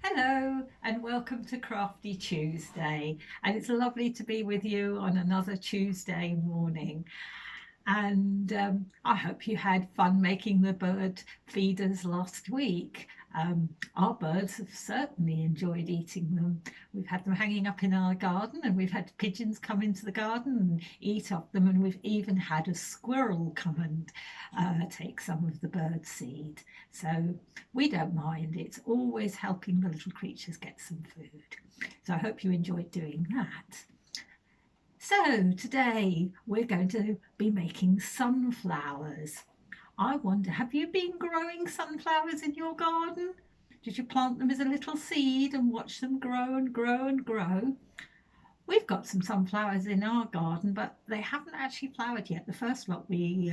Hello and welcome to Crafty Tuesday. And it's lovely to be with you on another Tuesday morning. And I hope you had fun making the bird feeders last week. Our birds have certainly enjoyed eating them. We've had them hanging up in our garden, and we've had pigeons come into the garden and eat up them, and we've even had a squirrel come and take some of the bird seed. So we don't mind. It's always helping the little creatures get some food. So I hope you enjoyed doing that. So today we're going to be making sunflowers. I wonder, have you been growing sunflowers in your garden? Did you plant them as a little seed and watch them grow and grow and grow? We've got some sunflowers in our garden, but they haven't actually flowered yet. The first lot we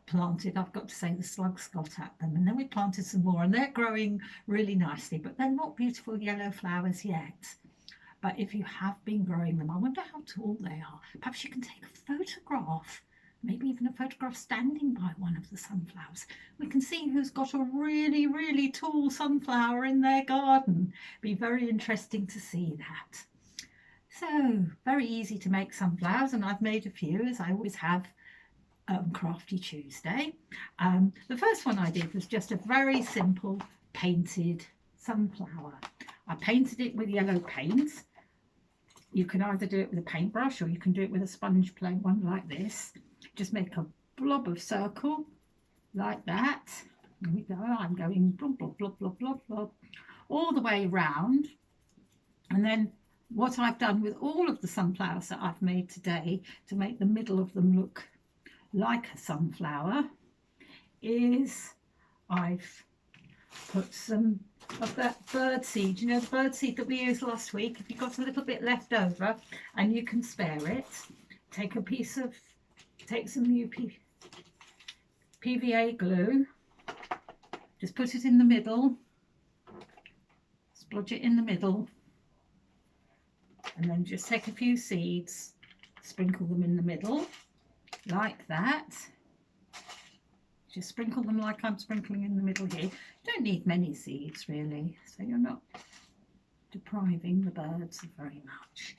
planted, I've got to say, the slugs got at them, and then we planted some more, and they're growing really nicely, but they're not beautiful yellow flowers yet. But if you have been growing them, I wonder how tall they are. Perhaps you can take a photograph, maybe even a photograph standing by one of the sunflowers. We can see who's got a really, really tall sunflower in their garden. Be very interesting to see that. So, very easy to make sunflowers, and I've made a few, as I always have, Crafty Tuesday. The first one I did was just a very simple painted sunflower. I painted it with yellow paint. You can either do it with a paintbrush or you can do it with a sponge plain one like this. Just make a blob of circle like that. Here we go. I'm going blob, blob, blob, blob, blob, blob, all the way round. And then what I've done with all of the sunflowers that I've made today to make the middle of them look like a sunflower is I've put some of that bird seed, you know, the bird seed that we used last week. If you've got a little bit left over and you can spare it, take some PVA glue, just put it in the middle, splodge it in the middle, and then just take a few seeds, sprinkle them in the middle like that. Just sprinkle them like I'm sprinkling in the middle here. You don't need many seeds really, so you're not depriving the birds of very much.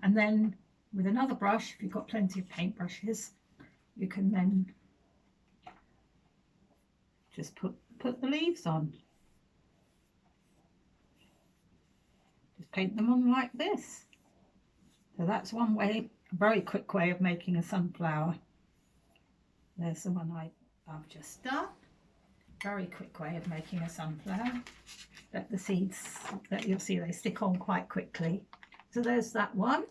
And then with another brush, if you've got plenty of paintbrushes, you can then just put the leaves on. Just paint them on like this. So that's one way, a very quick way of making a sunflower. There's the one I've just done. Very quick way of making a sunflower. That the seeds, that you'll see they stick on quite quickly. So there's that one.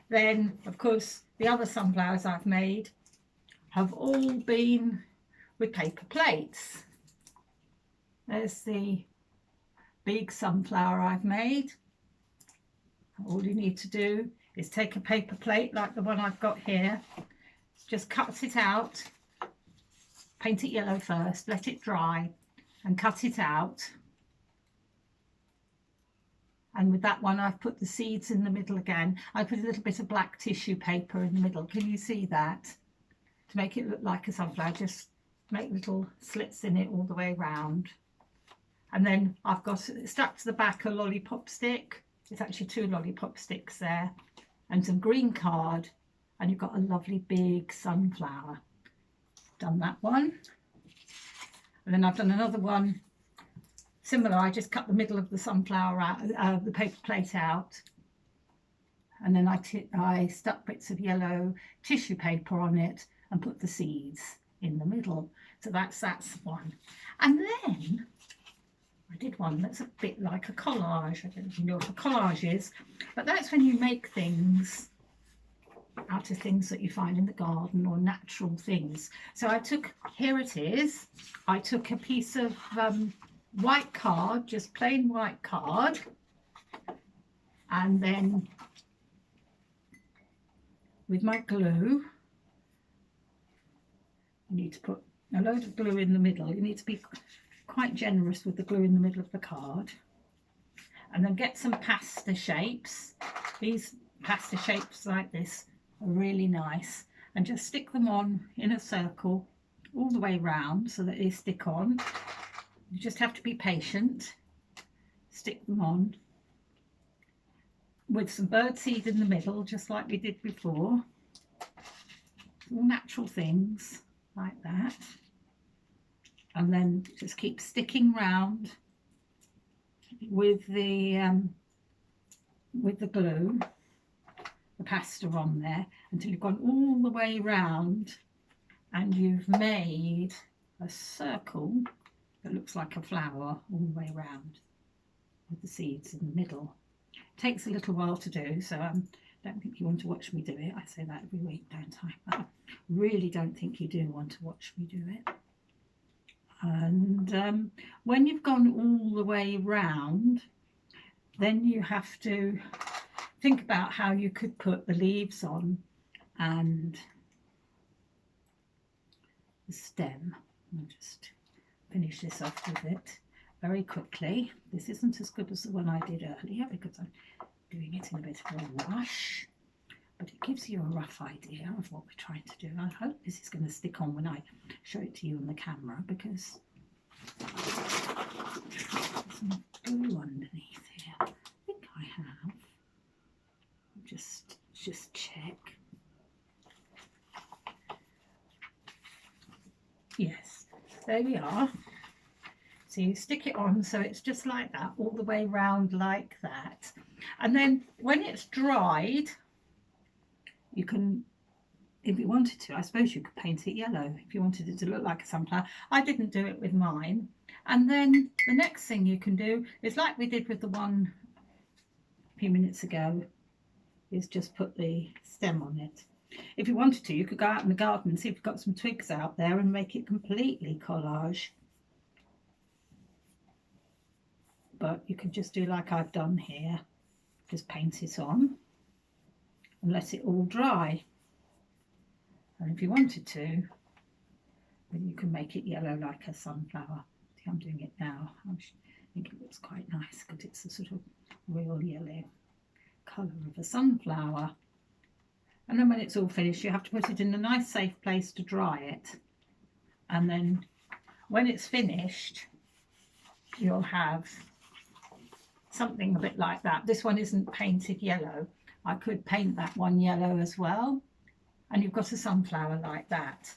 Then of course the other sunflowers I've made have all been with paper plates. There's the big sunflower I've made. All you need to do is take a paper plate like the one I've got here, just cut it out, paint it yellow first, let it dry and cut it out. And with that one I've put the seeds in the middle again. I put a little bit of black tissue paper in the middle. Can you see that? To make it look like a sunflower, just make little slits in it all the way around. And then I've got stuck to the back a lollipop stick. It's actually 2 lollipop sticks there and some green card, and you've got a lovely big sunflower. Done that one. And then I've done another one similar. I just cut the middle of the sunflower out, the paper plate out, and then I stuck bits of yellow tissue paper on it and put the seeds in the middle. So that's one. And then I did one that's a bit like a collage. I don't know if you know what a collage is, but that's when you make things out of things that you find in the garden or natural things. So here it is. I took a piece of white card, just plain white card, and then with my glue, you need to put a load of glue in the middle. You need to be quite generous with the glue in the middle of the card, and then get some pasta shapes. These pasta shapes like this are really nice, and just stick them on in a circle all the way round so that they stick on. You just have to be patient. stick them on with some birdseed in the middle, just like we did before. All natural things like that. And then just keep sticking round with the glue, the pasta on there, until you've gone all the way round and you've made a circle that looks like a flower all the way round with the seeds in the middle. It takes a little while to do, so I don't think you want to watch me do it. I say that every week, don't I? But I really don't think you do want to watch me do it. And when you've gone all the way round, then you have to think about how you could put the leaves on and the stem. I'll just finish this off with it very quickly. This isn't as good as the one I did earlier because I'm doing it in a bit of a rush, but it gives you a rough idea of what we're trying to do. I hope this is going to stick on when I show it to you on the camera, because there's some glue underneath here. I think I have. Just check. Yes, there we are. So you stick it on so it's just like that, all the way round like that. And then when it's dried, you can, if you wanted to, I suppose you could paint it yellow if you wanted it to look like a sunflower. I didn't do it with mine. And then the next thing you can do is, like we did with the one a few minutes ago, is just put the stem on it. If you wanted to, you could go out in the garden and see if you've got some twigs out there and make it completely collage. But you could just do like I've done here, just paint it on and let it all dry. And if you wanted to, then you can make it yellow like a sunflower. See, I'm doing it now. I think it looks quite nice because it's a sort of real yellow colour of a sunflower. And then when it's all finished, you have to put it in a nice safe place to dry it. And then when it's finished, you'll have something a bit like that. This one isn't painted yellow. I could paint that one yellow as well. And you've got a sunflower like that.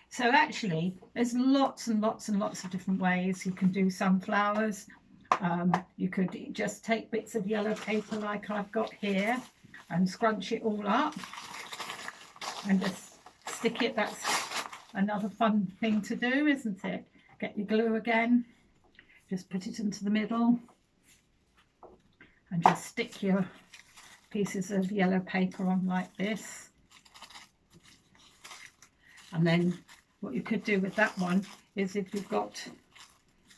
So actually, there's lots and lots and lots of different ways you can do sunflowers. You could just take bits of yellow paper like I've got here and scrunch it all up and just stick it. That's another fun thing to do, isn't it? Get your glue again, just put it into the middle and just stick your pieces of yellow paper on like this. And then what you could do with that one is, if you've got,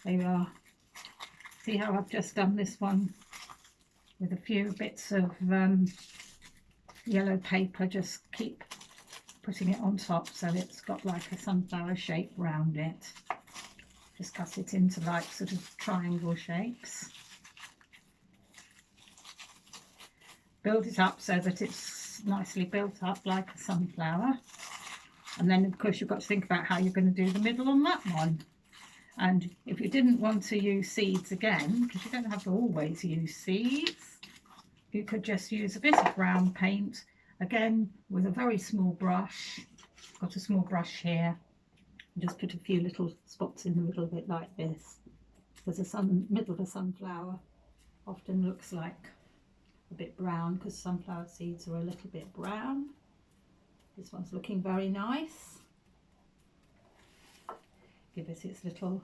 there you are, see how I've just done this one with a few bits of yellow paper, just keep putting it on top so it's got like a sunflower shape round it. Just cut it into like sort of triangle shapes. Build it up so that it's nicely built up like a sunflower. And then of course you've got to think about how you're going to do the middle on that one. And if you didn't want to use seeds again, because you don't have to always use seeds, you could just use a bit of brown paint, again with a very small brush. Got a small brush here. Just put a few little spots in the middle of it like this. Because the middle of a sunflower often looks like a bit brown, because sunflower seeds are a little bit brown. This one's looking very nice. Give it its little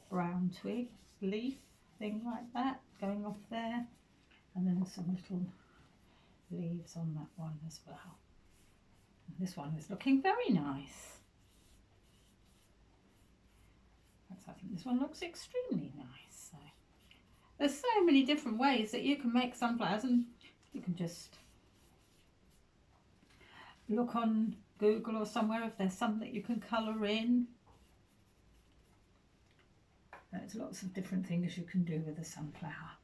brown twig, leaf thing like that going off there, and then some little leaves on that one as well. And this one is looking very nice. I think this one looks extremely nice. So there's so many different ways that you can make sunflowers, and you can just look on Google or somewhere if there's some that you can colour in. There's lots of different things you can do with a sunflower.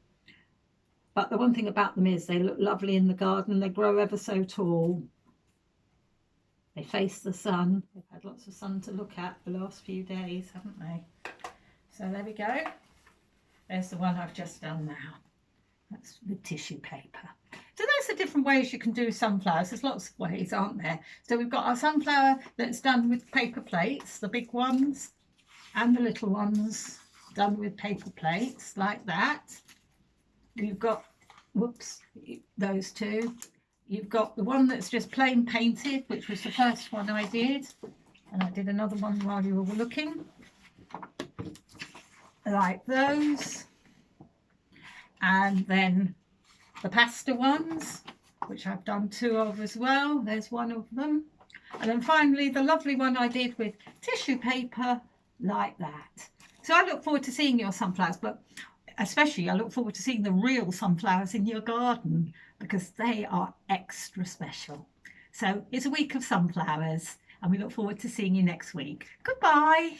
But the one thing about them is they look lovely in the garden. They grow ever so tall. They face the sun. They've had lots of sun to look at the last few days, haven't they? So there we go. There's the one I've just done now. That's with tissue paper. So there's the different ways you can do sunflowers. There's lots of ways, aren't there? So we've got our sunflower that's done with paper plates, the big ones and the little ones done with paper plates like that. You've got, whoops, those two. You've got the one that's just plain painted, which was the first one I did. And I did another one while you were looking. Like those. And then the pasta ones, which I've done 2 of as well. There's one of them. And then finally the lovely one I did with tissue paper like that. So I look forward to seeing your sunflowers, but especially I look forward to seeing the real sunflowers in your garden, because they are extra special. So it's a week of sunflowers, and we look forward to seeing you next week. Goodbye.